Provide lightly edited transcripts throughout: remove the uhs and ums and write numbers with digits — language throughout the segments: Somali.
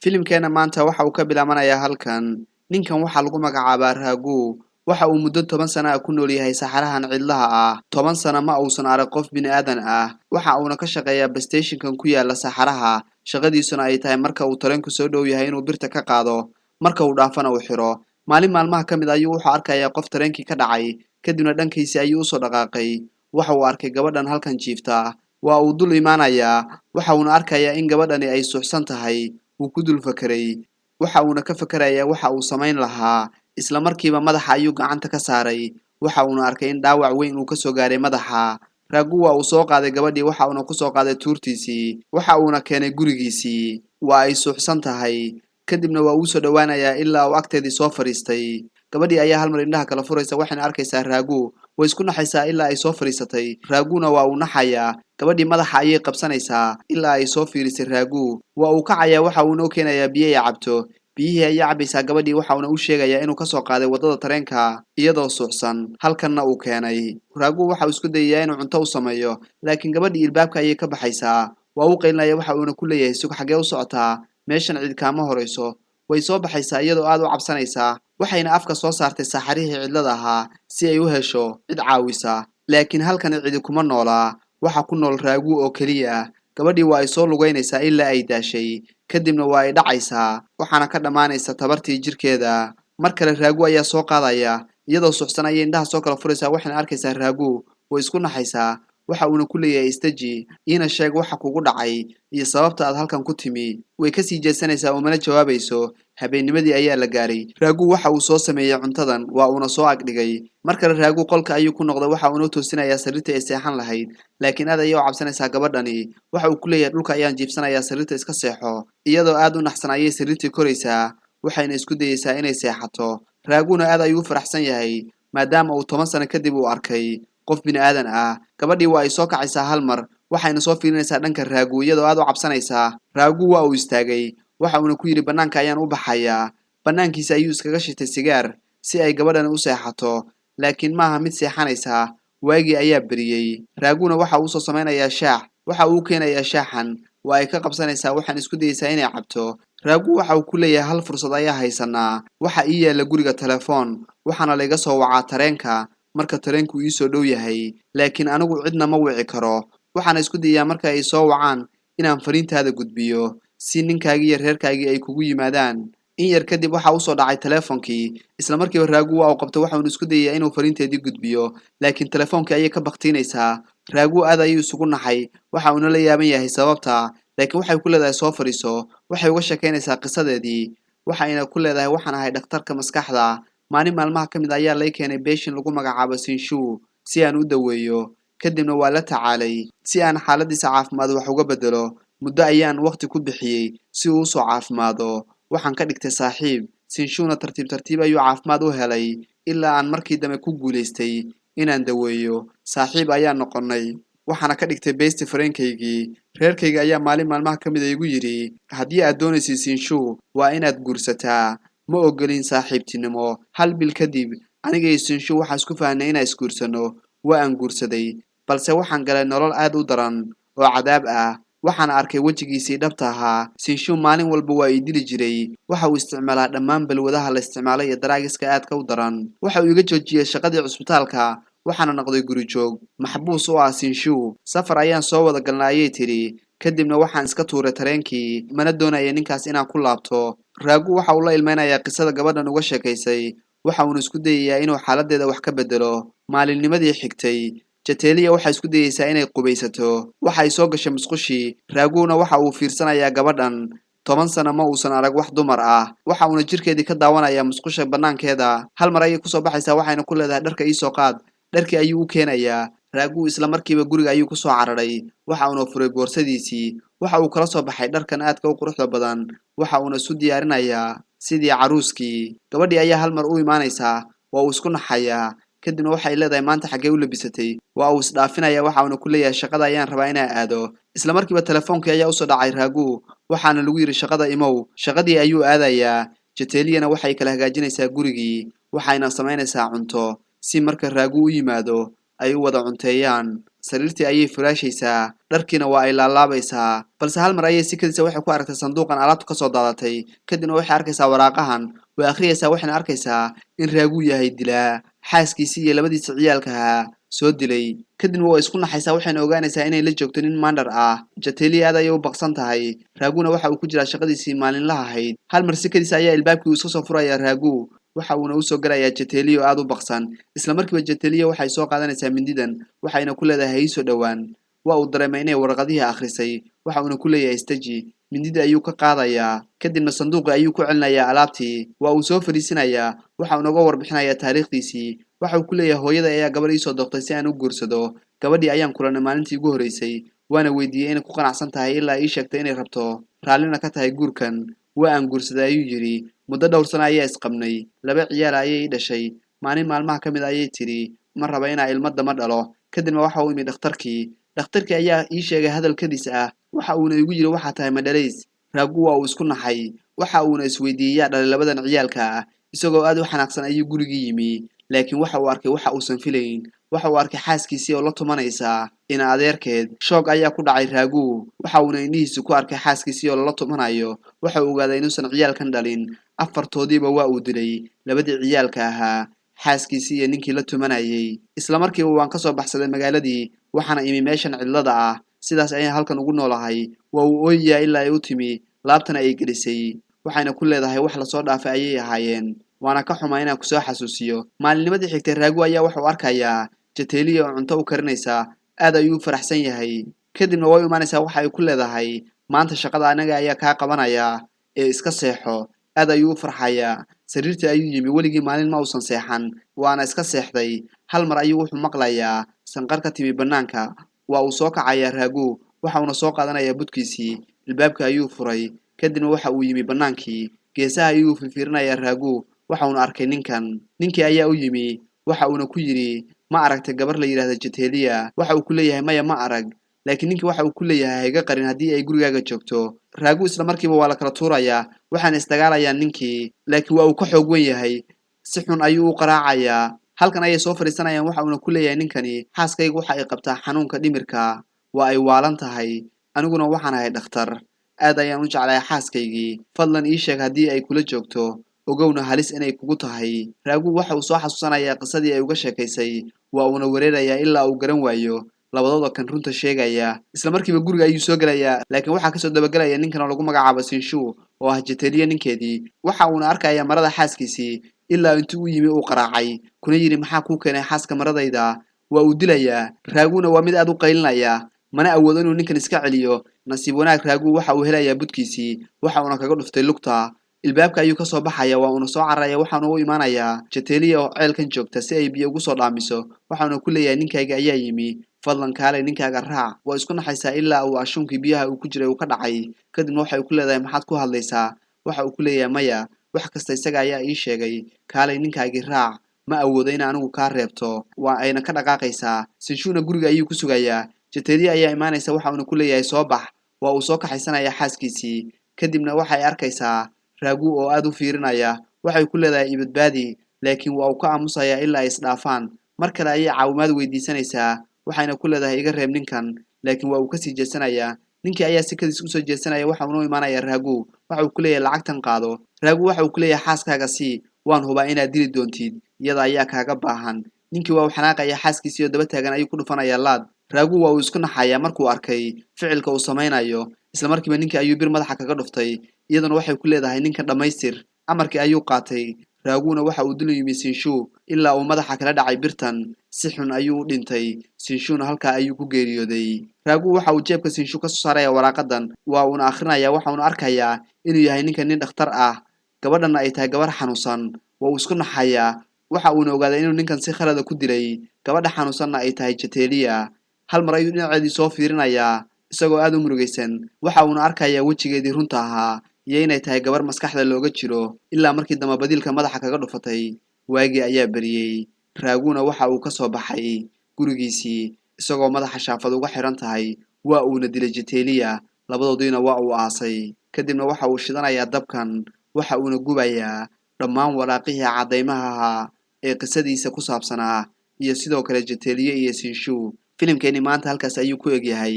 Filimkeena maanta waxa uu ka bilaabanayaa halkan. Ninkan waxa lagu magacaabaa Raghu. Waxa uu muddo 10 sano ah ku nool yahay saxarahan cidlaha ah. 10 sano ma uusan arag qof bini'aadan ah. Waxa uuna ka shaqeeyaa stationkan ku yaala saxaraha. Shaqadiisuna ay tahay marka uu tareenku soo dhow yahay inuu birta ka qaado, marka uu dhaafana uu xiro. Maalin maalmaha ka mid ah ayuu wuxuu arkayaa qof tareenkii ka dhacay, kadibna dhankiisa ayuu u soo dhaqaaqay. Waxa uu arkay gabadhan halkan jiifta. Waa uu dul imaanayaa. Waxa uuna arkayaa in gabadhani ay suuxsan tahay. Wuu ku dul fakeray. Waxa uuna ka fakarayaa waxa uu samayn lahaa. Isla markiiba madaxa ayuu gacanta ka saaray. Waxa uuna arkay in dhaawac weyn uu ka soo gaaray madaxa. Raghu waa uu soo qaaday gabadhii waxa uuna ku soo qaaday tuurtiisii. Waxa uuna keenay gurigiisii. Waa ay suuxsan tahay. Kadibna waa uu soo dhawaanayaa ilaa uu agteedii soo fariistay. Gabadhii ayaa hal mar indhaha kala furaysa waxayna arkaysaa Raghu. Way isku naxaysaa ilaa ay soo fariisatay. Raghuna waa uu naxayaa. Gabadhii madaxa ayay qabsanaysaa ilaa ay soo fiirisay Raghu. Waa uu kacayaa waxa uuna u keenayaa biyo ay cabto. Biyihii ayaa cabaysaa gabadhii waxa uuna u sheegayaa inuu ka soo qaaday wadada tareenka iyadoo suuxsan. Halkanna uu keenay. Raghu waxa uu isku dayayaa inuu cunto u sameeyo, laakiin gabadhii ilbaabka ayay ka baxaysaa. Waa uu qaylinaya waxa uuna ku leeyahay sug xagee u socotaa. Meeshan cid kaama horeyso. Way soo baxaysaa iyadoo aad u cabsanaysa. Waxayna afka soo saartay saxarihii cidlada ahaa si ay u hesho cid caawisa. Laakiin halkan cidi kuma noolaa. Waxa ku nool Raghu oo kaliya. Gabadhii waa ay soo lugaynaysaa ilaa ay daashay. Kadibna waa ay dhacaysaa. Waxaana ka dhamaanaysa tabartii jirkeeda. Mar kale Raghu ayaa soo qaadaya. Iyadoo suuxsan ayay indhaha soo kala furaysaa waxayna arkaysaa Raghu. Way isku naxaysaa. Waxa uuna ku leeyahay istaji. Iina sheeg waxa kugu dhacay iyo sababta aad halkan ku timi. Way ka sii jeesanaysaa oo mana jawaabayso. Habeennimadii ayaa la gaaray. Raghu waxa uu soo sameeyay cuntadan waa uuna soo agdhigay. Mar kale Raghu qolka ayuu ku noqday waxa uuna u toosinayaa sariirta ay seexan lahayd. Laakiin aad ayay u cabsanaysaa gabadhani. Waxa uu ku leeyahay dhulka ayaan jiifsanayaa sariirta iska seexo. Iyadoo aad u naxsan ayay sariirtii koraysaa. Waxayna isku dayaysaa inay seexato. Raghuna aad ayuu u faraxsan yahay maadaama uu 10 sano kadib uu arkay qof bini'aadan ah. Gabadhii waa ay soo kacaysaa hal mar. Waxayna soo fiirinaysaa dhanka Raghu iyadoo aad u cabsanaysaa. Raghu waa uu istaagay. Waxa uuna ku yiri banaanka ayaan u baxayaa. Banaankiisa ayuu iskaga shitay sigaar si ay gabadhan u seexato. Laakiin maaha mid seexanaysa. Waagii ayaa beriyay. Raghuna waxa uu soo samaynayaa shaax. Waxa uu keenayaa shaaxan. Waa ay ka qabsanaysaa waxaan isku dayaysaa inay cabto. Raghu waxa uu ku leeyahay hal fursad ayaa haysanaa. Waxa ii yaala guriga telefoon. Waxaana laga soo wacaa tareenka marka tareenku ii soo dhow yahay. Laakiin anigu cidna ma wici karo. Waxaana isku dayaa marka ay soo wacaan inaan fariintaada gudbiyo si ninkaagii iyo reerkaagii ay kugu yimaadaan. In yar kadib waxa uu soo dhacay telefoonkii. Isla markiiba Raghu waa uu qabtay waxa uu isku dayaa inuu fariinteedii gudbiyo. Laakiin telefoonkii ayay ka baqtiinaysaa. Raghu aad ayuu isugu naxay. Waxa uuna la yaaban yahay sababta. Laakiin waxay ku leedahay soo fariiso. Waxay uga sheekaynaysaa qisadeedii. Waxayna ku leedahay waxaan ahay dhakhtarka maskaxda. Maalin maalmaha ka mid ayaa lay keenay patient lagu magacaabo Sinshu si aan u daweeyo. Kadibna waa la tacaalay si aan xaaladiisa caafimaad wax uga bedelo. Muddo ayaan waqti ku bixiyay si uu soo caafimaado. Waxaan ka dhigtay saaxiib. Sinshuna tartiib tartiib ayuu caafimaad u helay ilaa aan markii dambe ku guuleystay inaan daweeyo. Saaxiib ayaan noqonay. Waxaana ka dhigtay best friend-kaygii. Reerkayga ayaa maalin maalmaha ka mid ah igu yiri haddii aad doonaysid Sinshu waa inaad guursataa. Ma ogolin saaxiibtinimo. Hal bil kadib aniga iyo Sinshu waxaan isku fahnay inaan isguursano. Waa aan guursaday. Balse waxaan galay nolol aad u daran oo cadaab ah. Waxaan arkay wajigiisii dhabta ahaa. Sinshu maalin walba waa ii dili jiray. Waxa uu isticmaalaa dhammaan balwadaha la isticmaalay iyo daraagiska aadka u daran. Waxa uu iga joojiyay shaqadii cusbitaalka. Waxaana noqday guri joog. Maxbuus u ah Sinshu. Safar ayaan soo wada galnay ayay tiri. Kadibna waxaan iska tuuray tareenkii. Mana doonaya ninkaas inaan ku laabto. Raghu waxa uu la ilmeynayaa qisada gabadhan uga sheekaysay. Waxa uuna isku dayayaa inuu xaaladdeeda wax ka bedelo. Maalinnimadii xigtay. Jateliya waxay isku dayaysaa inay qubaysato. Waxa ay soo gashay musqushii. Raghuna waxa uu fiirsanayaa gabadhan. 10 sano ma uusan arag wax dumar ah. Waxa uuna jirkeedii ka daawanayaa musqusha banaankeeda. Hal mar ayay ku soo baxaysaa waxayna ku leedahay dharka ii soo qaad. Dharkii ayuu u keenayaa. Raghu isla markiiba guriga ayuu ku soo cararay. Waxa uuna furay boorsadiisii. Waxa uu kala soo baxay dharkan aadka u quruxda badan. Waxa uuna isu diyaarinayaa sidii caruuskii. Gabadhii ayaa hal mar u imaanaysaa. Waa uu isku naxayaa. Kadibna waxay leedahay maanta xagee u labisatay. Waa uu isdhaafinayaa waxa uuna ku leeyahay shaqada ayaan rabaa inaan aado. Isla markiiba telefoonkii ayaa u soo dhacay Raghu. Waxaana lagu yiri shaqada imow. Shaqadii ayuu aadayaa. Jateliyana waxay kala hagaajinaysaa gurigii. Waxayna samaynaysaa cunto si marka Raghu u yimaado ay u wada cunteeyaan. sariirtii ayay furaashaysaa, dharkiina waa ay laalaabaysaa. Balse hal mar ayay si kadisa waxay ku aragtay sanduuqan alaabta ka soo daadatay. Kadibna waxay arkaysaa waraaqahan, way akhriyaysaa waxayna arkaysaa in Raagu yahay dilaa, xaaskiisii iyo labadiisa ciyaalka ahaa soo dilay. Kadibna waa isku naxaysaa waxayna ogaanaysaa inay la joogto nin mandar ah. Jateli aad ayay u baqsan tahay. Raaguna waxa uu ku jiraa shaqadiisii maalinlaha ahayd. Hal mar si kadisa ayaa albaabkii uu iska soo furaya Raagu. waxa uuna u soo galayaa Jateli oo aad u baqsan. Isla markiiba Jateli waxay soo qaadanaysaa mindidan, waxayna ku leedahay soo dhawaan. waa uu dareemay inay warqadihii akhrisay, waxa uuna ku leeyahay istaji. mindida ayuu ka qaadayaa, kadibna sanduuqii ayuu ku celinayaa alaabtii. waa uu soo fariisinayaa, waxa uu naga warbixinayaa taariikhdiisii. waxa uu ku leeyahay hooyada ayaa gabadh ii soo doqtay si aan u guursado. gabadhii ayaan kulanay maalintii ugu horeysay, waana weydiiyey inay ku qanacsan tahay ilaa ii sheegtay inay rabto raallina ka tahay guurkan. waa aan guursaday ayuu yidhi. muddo dhowr sano ayaa isqabnay, 2 ciyaal ayay ii dhashay. maalin maalmaha ka mid ayay tidhi ma raba inaa ilmo dama dhalo. kadibna waxa uu imi dhakhtarkii ayaa ii sheegay hadalkadiis ah, waxa uuna igu yidhi waxaa tahay madhalays. Raagu waa uu isku naxay, waxa uuna isweydiiyey yaa dhalay labadan ciyaalka ah. isagoo aad u xanaaqsan ayuu gurigii yimi, laakiin waxa uu arkay waxa uusan filayn. waxa uu arkay xaaskiisii oo la tumanaysa ina adeerkeed. shoog ayaa ku dhacay Raagu, waxa uuna indhihiisa ku arkay xaaskiisii oo la tumanayo. waxa uu ogaaday inuusan ciyaalkan dhalin, afartoodiiba waa uu dilay, labadii ciyaalka ahaa, xaaskiisii iyo ninkii la tumanayay. isla markiiba waan ka soo baxsaday magaaladii, waxaana imi meeshan cidlada ah. sidaas ayaan halkan ugu noolahay. waa uu ooyayaa ilaa ay u timi, laabtana ay gelisay. waxayna ku leedahay wax la soo dhaafay ayay ahaayeen, waana ka xumaa inaan ku soo xasuusiyo. maalinnimadii xigtay Raagu ayaa waxa uu arkayaa Jateli oo cunto u karinaysa, aad ayuu u faraxsan yahay. kadibna way imaanaysaa, waxa ay ku leedahay maanta shaqada anaga ayaa kaa qabanaya ee iska seexo. aad ayuu u farxayaa. sariirtii ayuu yimi, weligii maalin ma uusan seexan, waana iska seexday. hal mar ayuu wuxuu maqlayaa sanqar ka timi bannaanka. waa uu soo kacayaa Raagu, waxa uuna soo qaadanayaa budkiisii. albaabka ayuu furay, kadibna waxa uu yimi bannaankii. geesaha ayuu fiirinayaa Raagu, waxa uuna arkay ninkii ayaa u yimi, waxa uuna ku yidhi ma aragtay gabar la yidhaahdo Jateliya. waxa uu ku leeyahay maya ma arag, laakiin ninkii waxa uu ku leeyahay hayga qarin haddii ay gurigaaga joogto. Raagu isla markiiba waa la kala tuurayaa, waxaana isdagaalayaan ninkii, laakiin waa uu ka xoog weyn yahay. si xun ayuu u qaraacayaa. halkan ayay soo fadhiisanayaan, waxa uuna ku leeyahay ninkani xaaskaygu waxa ay qabtaa xanuunka dhimirka, waa ay waalan tahay, aniguna waxaan ahay dhakhtar. aad ayaan u jeclahay xaaskaygii, fadlan ii sheeg haddii ay kula joogto, ogowna halis inay kugu tahay. Raagu waxa uu soo xasuusanayaa qisadii ay uga sheekaysay, waa uuna wereerayaa ilaa uu garan waayo labadooda kan runta sheegaya. isla markiiba guriga ayuu soo gelayaa, laakiin waxaa kasoo dabagelaya ninkan oo lagu magacaabo Sinshu oo ah Jateliya ninkeedii. waxa uuna arkayaa marada xaaskiisii, ilaa intuu u yimi uu qaraacay, kuna yidhi maxaa kuu keenay xaaska maradayda. waa uu dilayaa. Raaguna waa mid aad u qaylinaya, mana awoodo inuu ninkan iska celiyo. nasiib wanaag Raagu waxa uu helayaa budkiisii, waxa uuna kaga dhuftay lugta. ilbaabka ayuu ka soo baxaya, waa uuna soo cararaya, waxaana u imaanayaa Jateliya oo ceelkan joogta si ay biyo ugu soo dhaamiso. waxaana ku leeyahay ninkayga ayaa yimi, fadlan kaalay ninkaaga raac. waa isku naxaysaa ilaa uu ashuunkii biyaha uu ku jiray uu ka dhacay. kadibna waxay ku leedahay maxaad ku hadlaysaa. waxa uu ku leeyahay maya, wax kasta isaga ayaa ii sheegay, kaalay ninkaagii raac, ma awoodo in anigu kaa reebto. waa ayna ka dhaqaaqaysaa. Sinshuna guriga ayuu ku sugayaa. Jateliya ayaa imaanaysa, waxa uuna ku leeyahay soo bax. waa uu soo kaxaysanayaa xaaskiisii. kadibna waxay arkaysaa Raagu oo aad u fiirinaya, waxay ku leedahay ibadbaadi, laakiin waa uu ka aamusayaa ilaa ay isdhaafaan. mar kale ayay caawimaad weydiisanaysaa, waxayna ku leedahay iga reeb ninkan, laakiin waa uu ka sii jeesanayaa. ninkii ayaa si kadis u soo jeesanaya, waxa uuna u imaanayaa Raagu, waxa uu ku leeyahay lacagtan qaado. Raagu waxa uu ku leeyahay xaaskaaga sii, waan hubaa inaad dili doontid, iyada ayaa kaaga baahan. ninkii waa uu xanaaqaya, xaaskiisii oo daba taagan ayuu ku dhufanayaa laad. Raagu waa uu isku naxayaa markuu arkay ficilka uu samaynayo. isla markiiba ninkii ayuu bir madaxa kaga dhuftay, iyaduna waxay ku leedahay ninkan dhammaystir. amarkii ayuu qaatay. Raaguna waxa uu dul yimi Sinshu ilaa uu madaxa kala dhacay birtan. si xun ayuu u dhintay, Sinshuna halkaa ayuu ku geeriyooday. Raagu waxa uu jeebka Sinshu ka soo saaraya waraaqadan, waa uuna akhrinayaa, waxa uuna arkayaa inuu yahay ninkan nin dhakhtar ah, gabadhana ay tahay gabar xanuunsan. waa uu isku naxayaa, waxa uuna ogaaday inuu ninkan si khalada ku dilay, gabadha xanuunsanna ay tahay Jateliya. hal mar ayuu dhinaceedii soo fiirinayaa, isagoo aad u murugaysan. waxa uuna arkayaa wejigeedii runta ahaa, iyo inay tahay gabar maskaxda looga jiro, ilaa markii dambe badiilka madaxa kaga dhufatay. waagii ayaa beriyey. Raaguna waxa uu ka soo baxay gurigiisii, isagoo madaxa shaafad uga xiran tahay. waa uuna dilay Jateliya, labadoodiina waa uu aasay. kadibna waxa uu shidanayaa dabkan, waxa uuna gubayaa dhammaan waraaqihii caddaymaha ahaa ee qisadiisa ku saabsanaa, iyo sidoo kale Jateliya iyo Sinshu filimkeeni maanta halkaas ayuu ku egyahay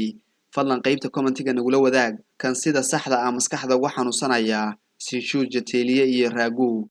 fadlan qaybta commentiga nagula wadaag kan sida saxda ah maskaxda uga xanuunsanaya Sinshu Jateliye iyo Raguu